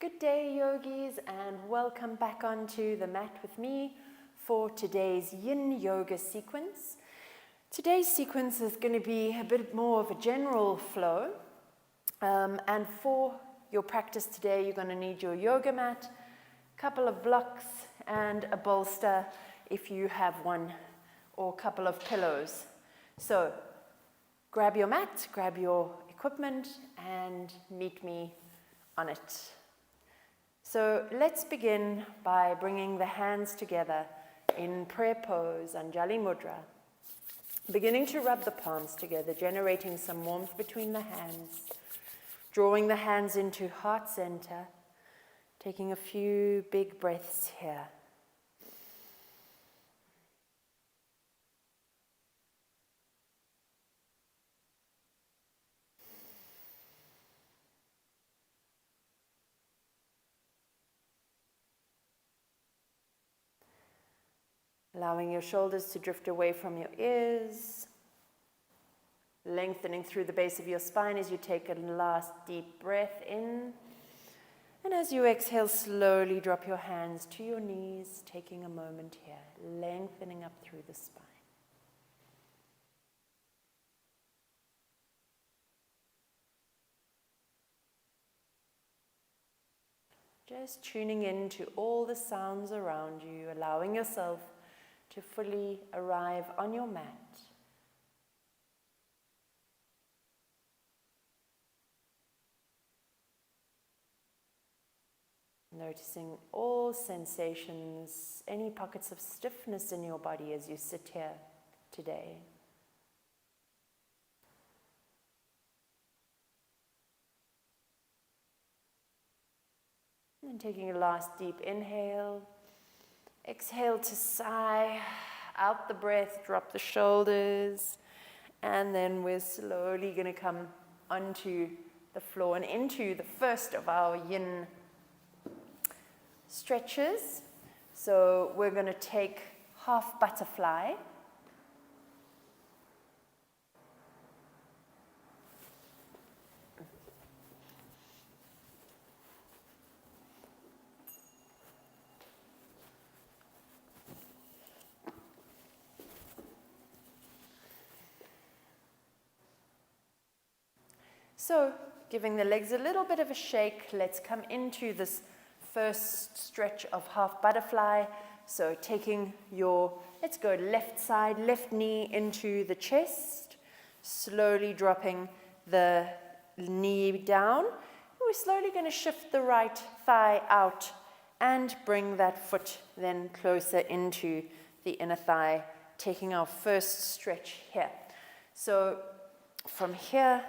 Good day, yogis, and welcome back onto the mat with me for today's Yin Yoga sequence. Today's sequence is going to be a bit more of a general flow, and for your practice today, you're going to need your yoga mat, a couple of blocks, and a bolster if you have one, or a couple of pillows. So grab your mat, grab your equipment, and meet me on it. So let's begin by bringing the hands together in prayer pose, Anjali Mudra. Beginning to rub the palms together, generating some warmth between the hands. Drawing the hands into heart center, taking a few big breaths here. Allowing your shoulders to drift away from your ears. Lengthening through the base of your spine as you take a last deep breath in. And as you exhale, slowly drop your hands to your knees, taking a moment here, lengthening up through the spine. Just tuning in to all the sounds around you, allowing yourself to fully arrive on your mat. Noticing all sensations, any pockets of stiffness in your body as you sit here today. And taking a last deep inhale. Exhale to sigh, out the breath, drop the shoulders, and then we're slowly going to come onto the floor and into the first of our yin stretches. So we're going to take half butterfly. So, giving the legs a little bit of a shake, let's come into this first stretch of half butterfly. So taking let's go left side, left knee into the chest, slowly dropping the knee down. We're slowly going to shift the right thigh out and bring that foot then closer into the inner thigh, taking our first stretch here. So from here,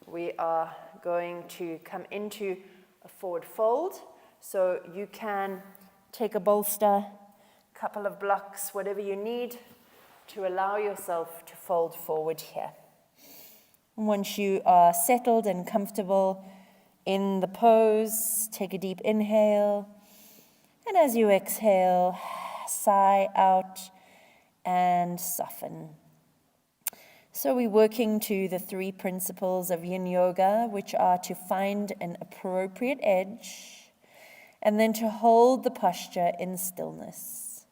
we are going to come into a forward fold. So you can take a bolster, a couple of blocks, whatever you need to allow yourself to fold forward here. Once you are settled and comfortable in the pose, take a deep inhale. And as you exhale, sigh out and soften. So we're working to the 3 principles of Yin Yoga, which are to find an appropriate edge and then to hold the posture in stillness.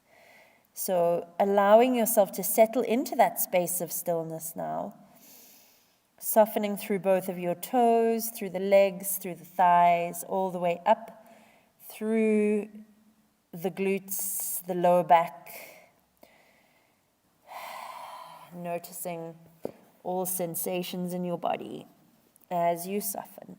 So allowing yourself to settle into that space of stillness now, softening through both of your toes, through the legs, through the thighs, all the way up, through the glutes, the lower back, noticing all sensations in your body as you soften.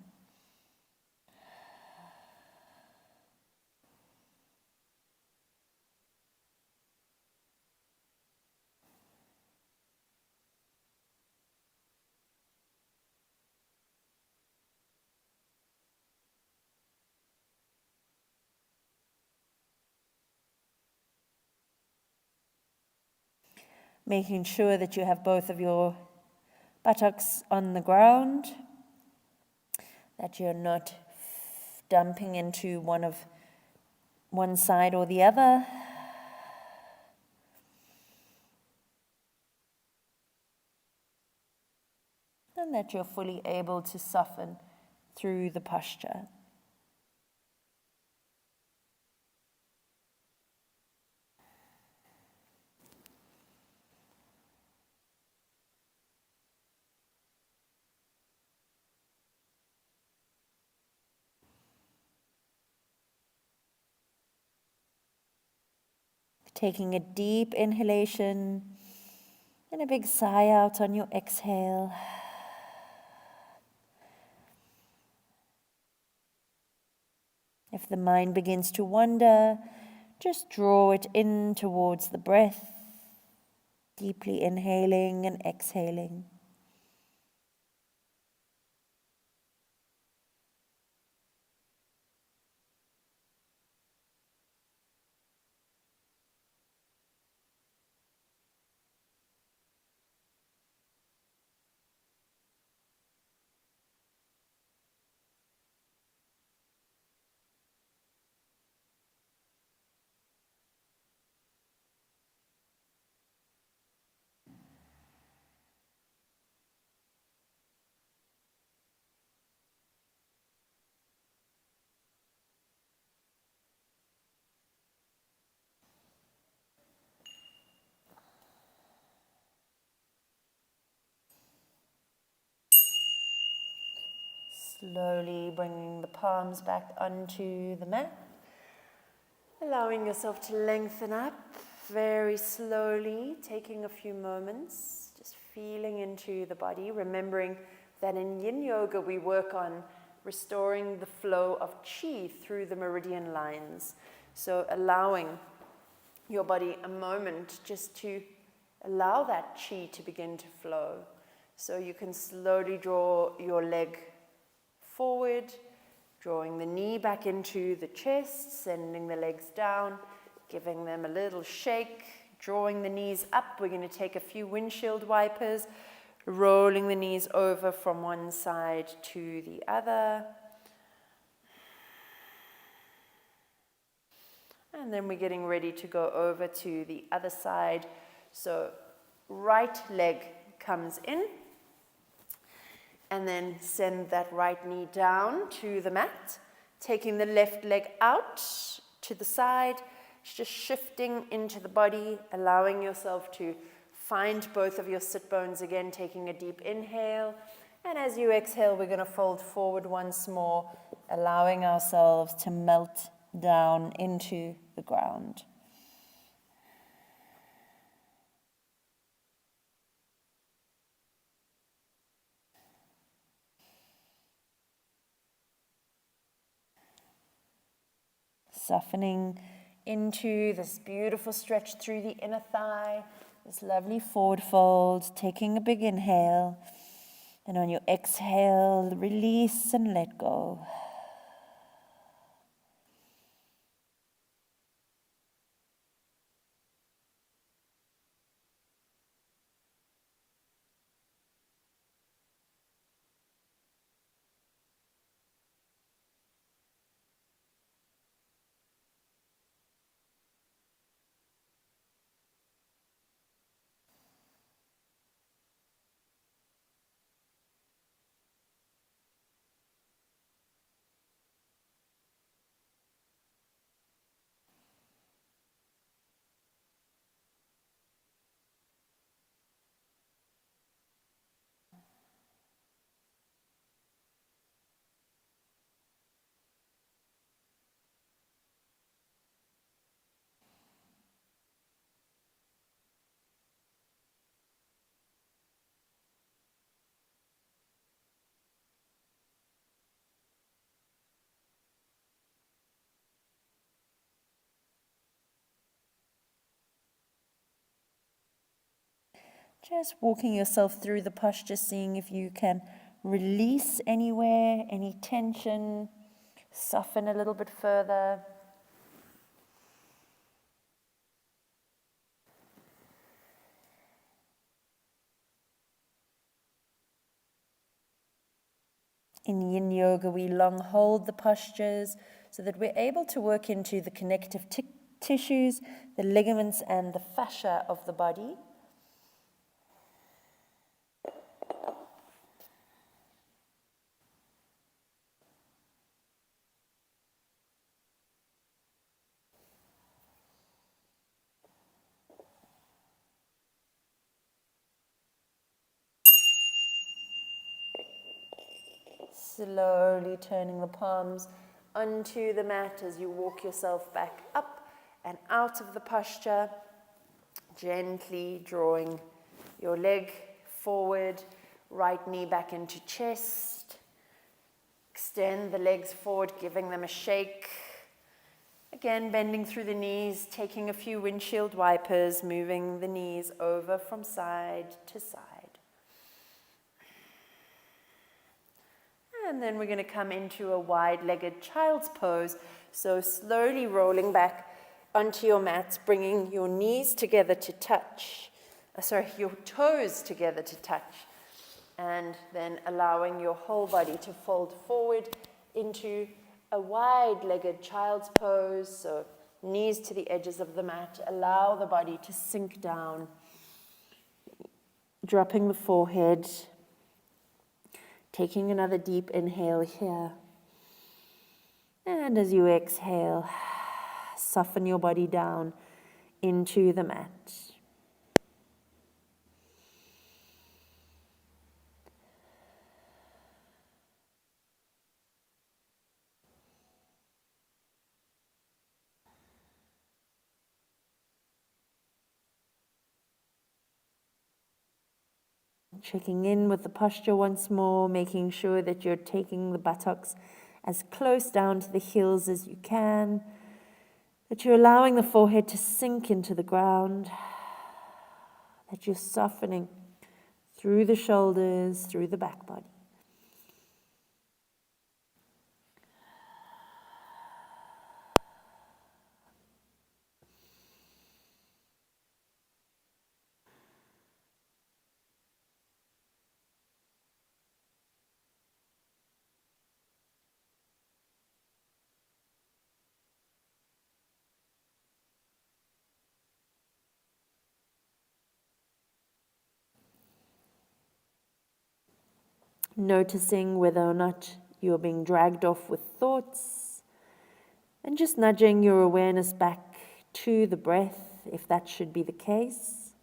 Making sure that you have both of your buttocks on the ground, that you're not dumping into one side or the other. And that you're fully able to soften through the posture. Taking a deep inhalation and a big sigh out on your exhale. If the mind begins to wander, just draw it in towards the breath, deeply inhaling and exhaling. Slowly bringing the palms back onto the mat. Allowing yourself to lengthen up very slowly, taking a few moments, just feeling into the body, remembering that in Yin Yoga we work on restoring the flow of chi through the meridian lines. So allowing your body a moment just to allow that chi to begin to flow. So you can slowly draw your leg forward, drawing the knee back into the chest, sending the legs down, giving them a little shake, drawing the knees up. We're going to take a few windshield wipers, rolling the knees over from one side to the other. And then we're getting ready to go over to the other side. So right leg comes in. And then send that right knee down to the mat. Taking the left leg out to the side. Just shifting into the body. Allowing yourself to find both of your sit bones again. Taking a deep inhale. And as you exhale, we're going to fold forward once more. Allowing ourselves to melt down into the ground. Softening into this beautiful stretch through the inner thigh, this lovely forward fold, taking a big inhale, and on your exhale, release and let go. Just walking yourself through the posture, seeing if you can release anywhere, any tension, soften a little bit further. In Yin Yoga, we long hold the postures so that we're able to work into the connective tissues, the ligaments and the fascia of the body. Slowly turning the palms onto the mat as you walk yourself back up and out of the posture, gently drawing your leg forward, right knee back into chest. Extend the legs forward, giving them a shake. Again, bending through the knees, taking a few windshield wipers, moving the knees over from side to side. And then we're going to come into a wide-legged child's pose. So slowly rolling back onto your mat, bringing your knees together to touch. Your toes together to touch. And then allowing your whole body to fold forward into a wide-legged child's pose. So knees to the edges of the mat. Allow the body to sink down. Dropping the forehead. Taking another deep inhale here. And as you exhale, soften your body down into the mat. Checking in with the posture once more, making sure that you're taking the buttocks as close down to the heels as you can, that you're allowing the forehead to sink into the ground, that you're softening through the shoulders, through the back body. Noticing whether or not you're being dragged off with thoughts, and just nudging your awareness back to the breath, if that should be the case.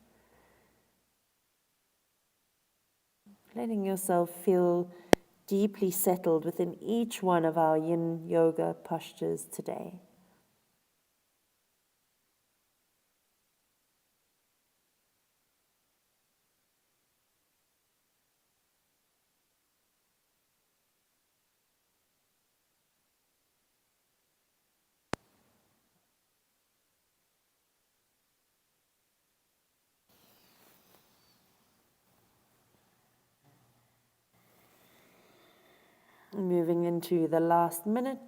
Letting yourself feel deeply settled within each one of our Yin Yoga postures today. Moving into the last minute.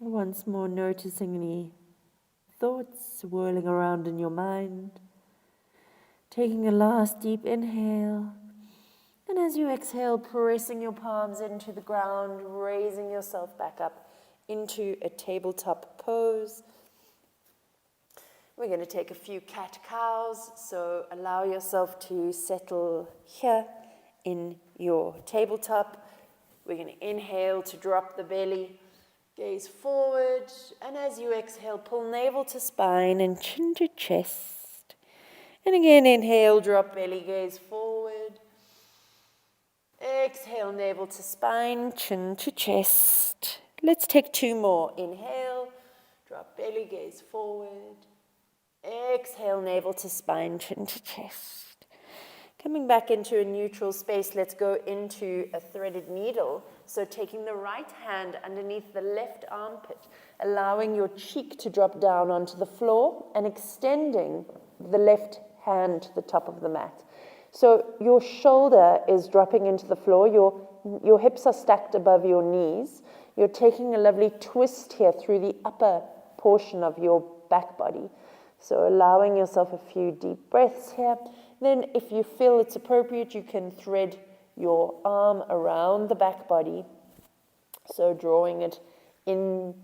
Once more noticing any thoughts swirling around in your mind. Taking a last deep inhale. And as you exhale, pressing your palms into the ground, raising yourself back up into a tabletop pose. We're going to take a few cat-cows, so allow yourself to settle here in your tabletop. We're going to inhale to drop the belly, gaze forward, and as you exhale, pull navel to spine and chin to chest. And again, inhale, drop belly, gaze forward. Exhale, navel to spine, chin to chest. Let's take two more. Inhale, drop belly, gaze forward. Exhale, navel to spine, chin to chest. Coming back into a neutral space, let's go into a threaded needle. So taking the right hand underneath the left armpit, allowing your cheek to drop down onto the floor and extending the left hand to the top of the mat. So your shoulder is dropping into the floor, your hips are stacked above your knees. You're taking a lovely twist here through the upper portion of your back body. So allowing yourself a few deep breaths here. Then if you feel it's appropriate, you can thread your arm around the back body. So drawing it in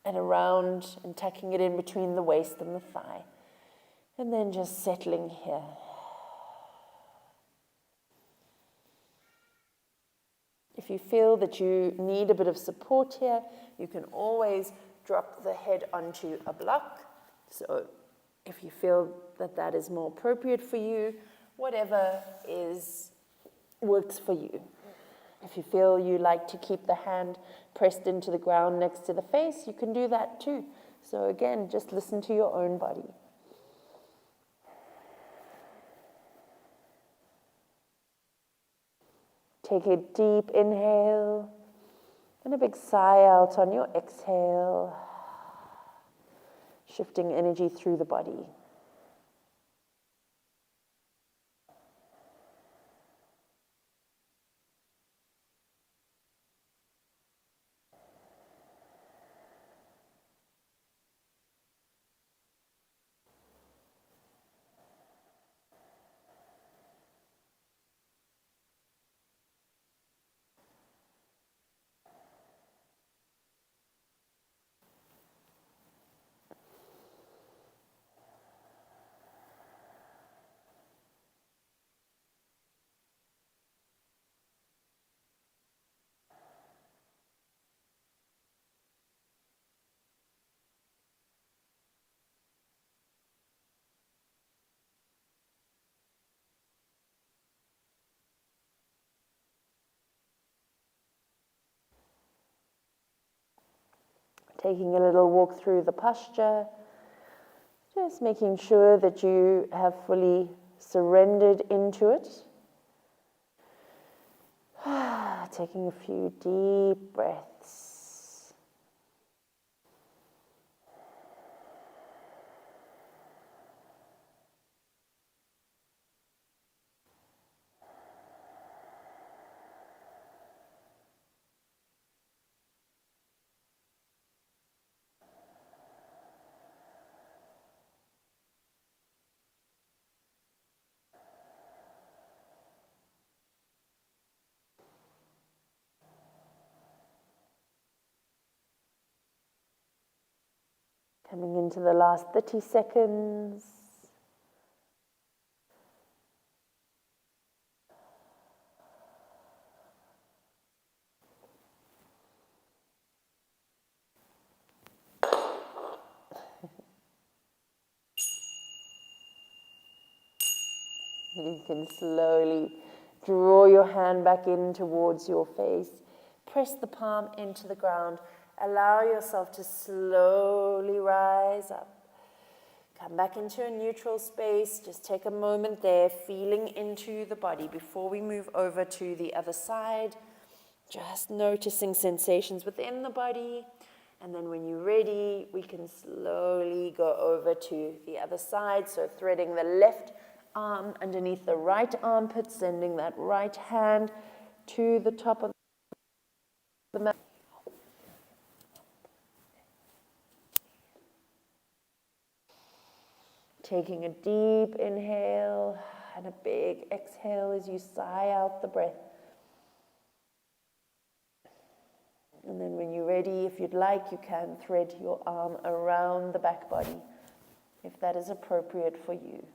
and around and tucking it in between the waist and the thigh. And then just settling here. If you feel that you need a bit of support here, you can always drop the head onto a block. So if you feel that that is more appropriate for you, whatever works for you. If you feel you like to keep the hand pressed into the ground next to the face, you can do that too. So again, just listen to your own body. Take a deep inhale and a big sigh out on your exhale, shifting energy through the body. Taking a little walk through the posture, just making sure that you have fully surrendered into it. Taking a few deep breaths. Coming into the last 30 seconds. You can slowly draw your hand back in towards your face. Press the palm into the ground. Allow yourself to slowly rise up. Come back into a neutral space. Just take a moment there, feeling into the body before we move over to the other side. Just noticing sensations within the body. And then when you're ready, we can slowly go over to the other side. So threading the left arm underneath the right armpit, sending that right hand to the top of the mat. Taking a deep inhale and a big exhale as you sigh out the breath. And then when you're ready, if you'd like, you can thread your arm around the back body, if that is appropriate for you.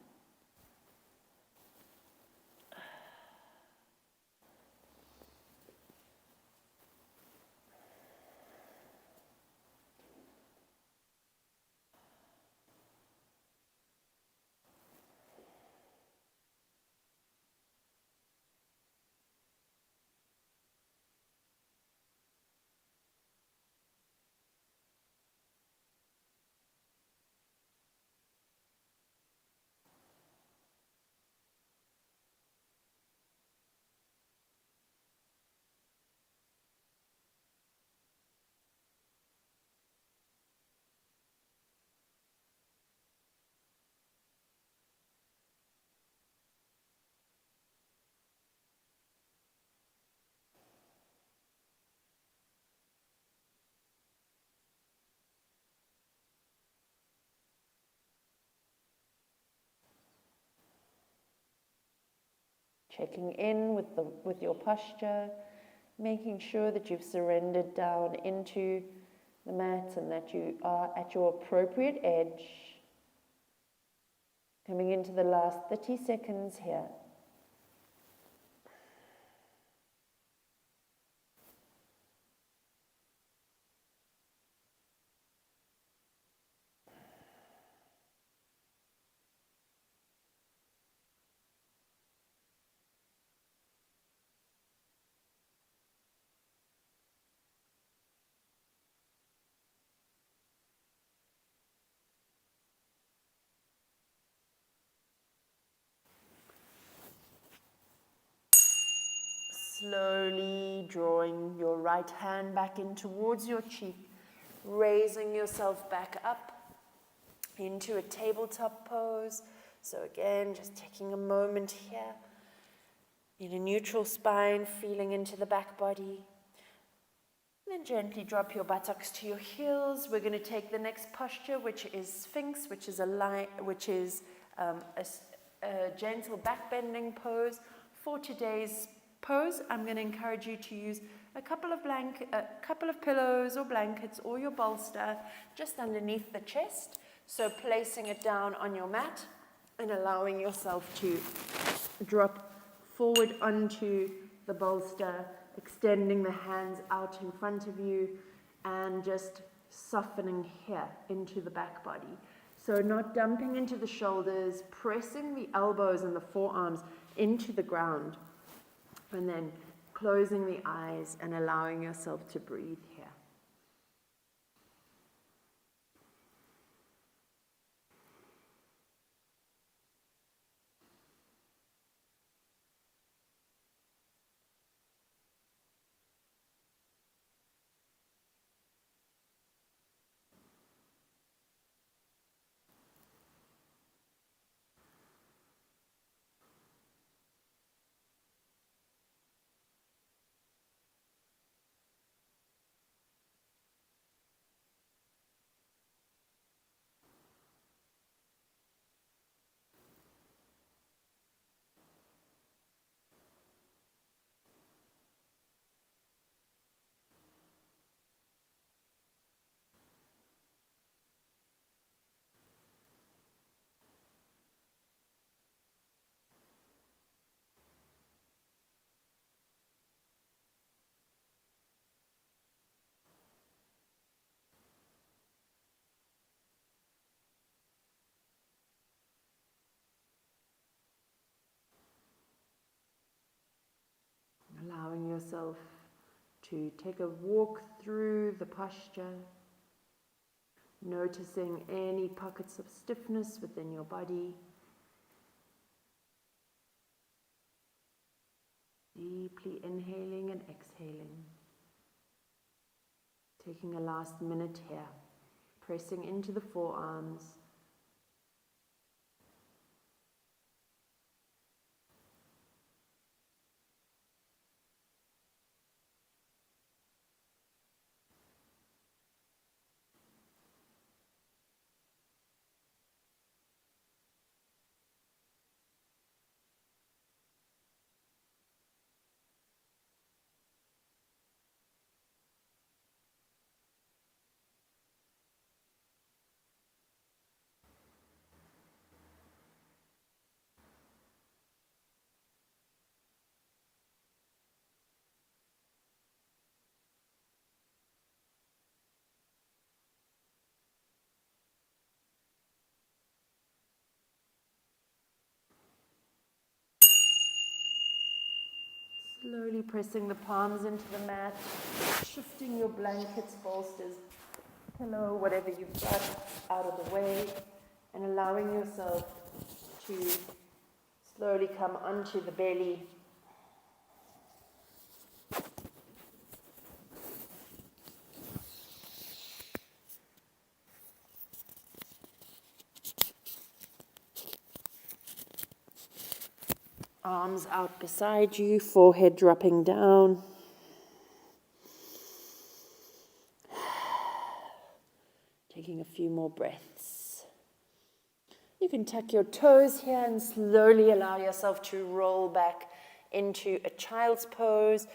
checking in with your posture, making sure that you've surrendered down into the mat and that you are at your appropriate edge. Coming into the last 30 seconds here. Slowly drawing your right hand back in towards your cheek, raising yourself back up into a tabletop pose. So again, just taking a moment here in a neutral spine, feeling into the back body. Then gently drop your buttocks to your heels. We're going to take the next posture, which is Sphinx, which is a gentle back bending pose. For today's pose, I'm going to encourage you to use a couple of pillows or blankets or your bolster just underneath the chest. So placing it down on your mat and allowing yourself to drop forward onto the bolster, extending the hands out in front of you and just softening here into the back body. So not dumping into the shoulders, pressing the elbows and the forearms into the ground. And then closing the eyes and allowing yourself to breathe here. Allowing yourself to take a walk through the posture, noticing any pockets of stiffness within your body. Deeply inhaling and exhaling. Taking a last minute here, pressing into the forearms. Slowly pressing the palms into the mat, shifting your blankets, bolsters, pillow, whatever you've got out of the way, and allowing yourself to slowly come onto the belly. Arms out beside you, forehead dropping down. Taking a few more breaths. You can tuck your toes here and slowly allow yourself to roll back into a child's pose,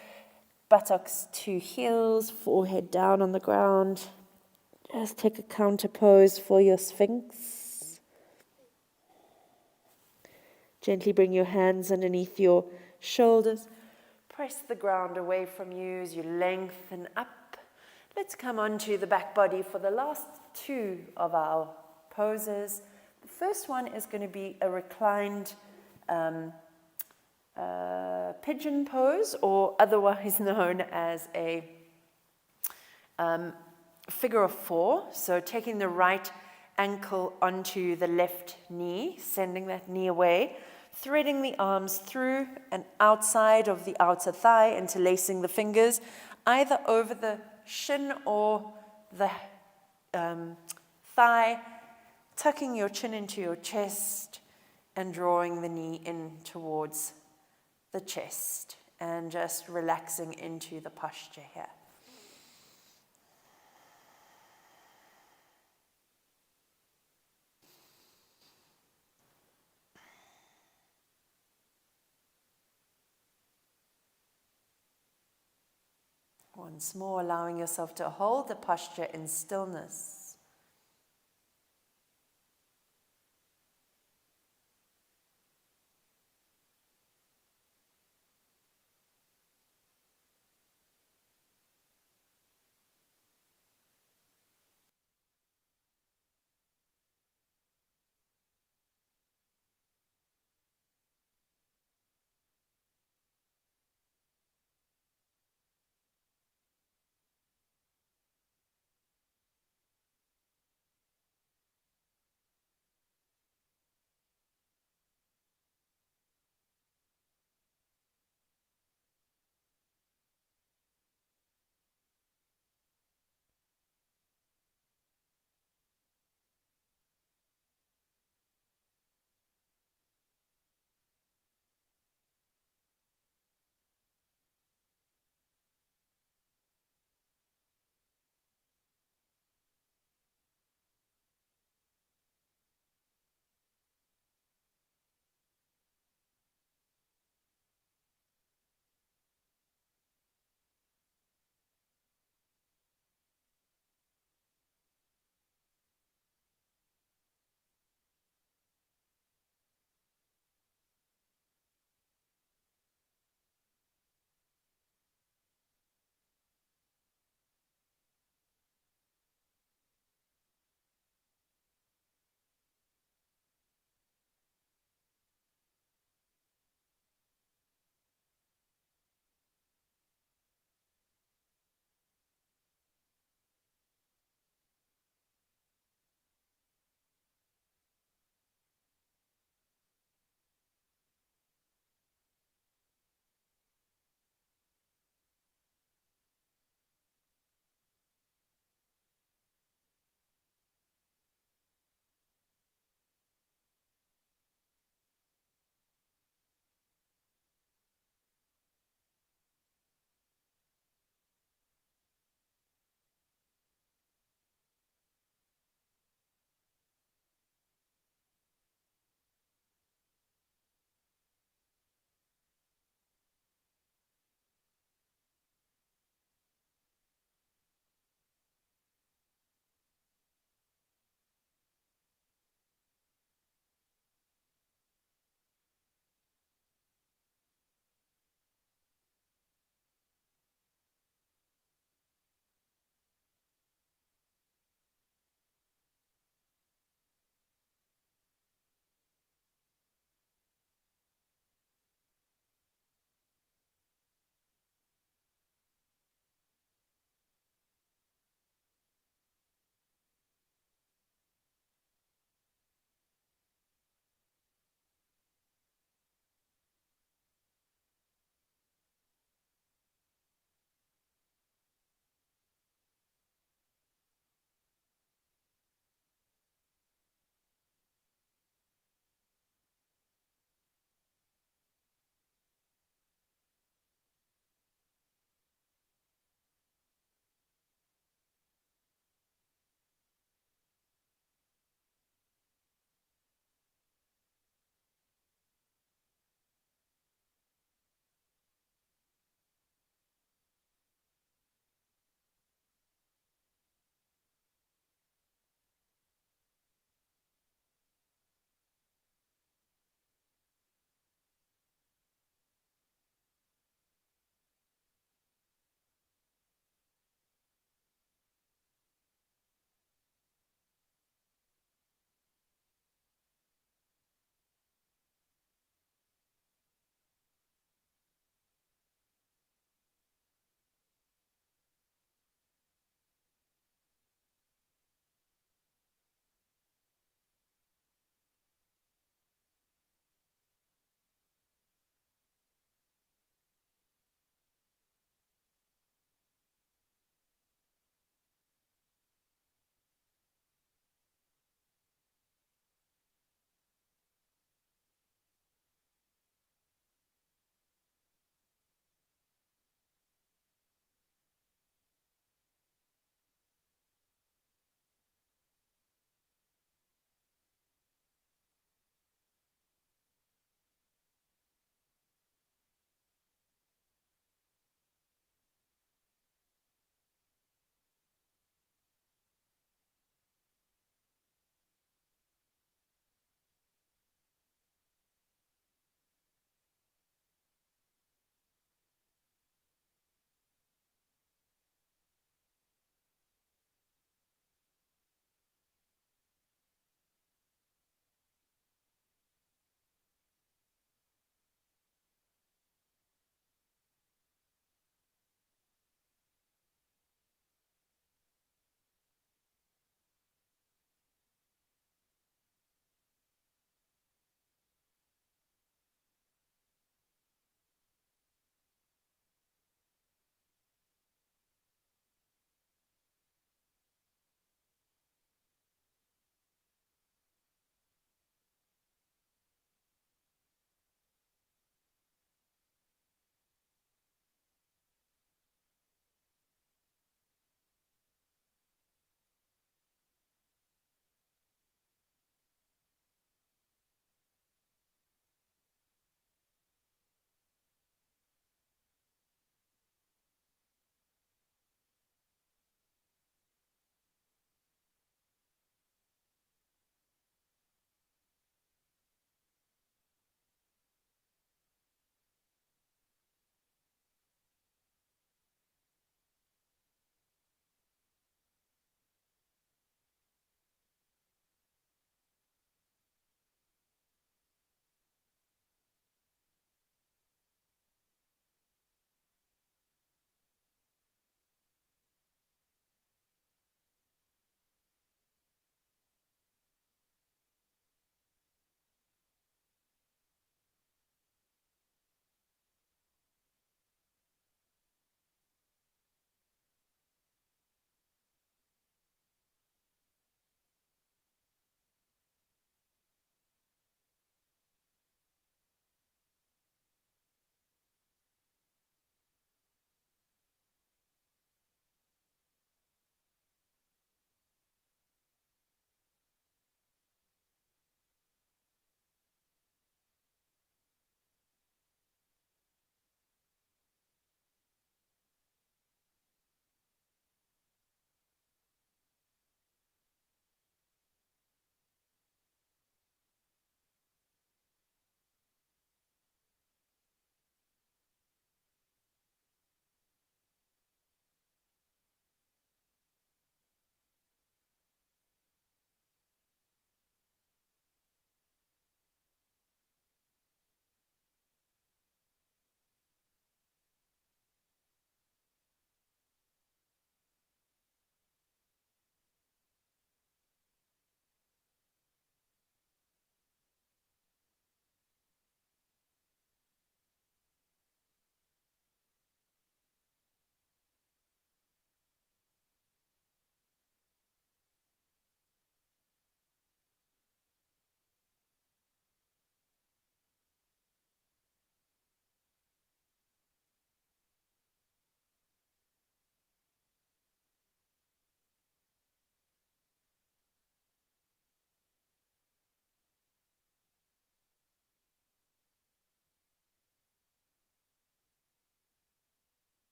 buttocks to heels, forehead down on the ground. Just take a counter pose for your Sphinx. Gently bring your hands underneath your shoulders. Press the ground away from you as you lengthen up. Let's come onto the back body for the last two of our poses. The first one is going to be a reclined pigeon pose, or otherwise known as a figure of four. So taking the right ankle onto the left knee, sending that knee away, threading the arms through and outside of the outer thigh, interlacing the fingers either over the shin or the thigh, tucking your chin into your chest and drawing the knee in towards the chest and just relaxing into the posture here. Once more, allowing yourself to hold the posture in stillness.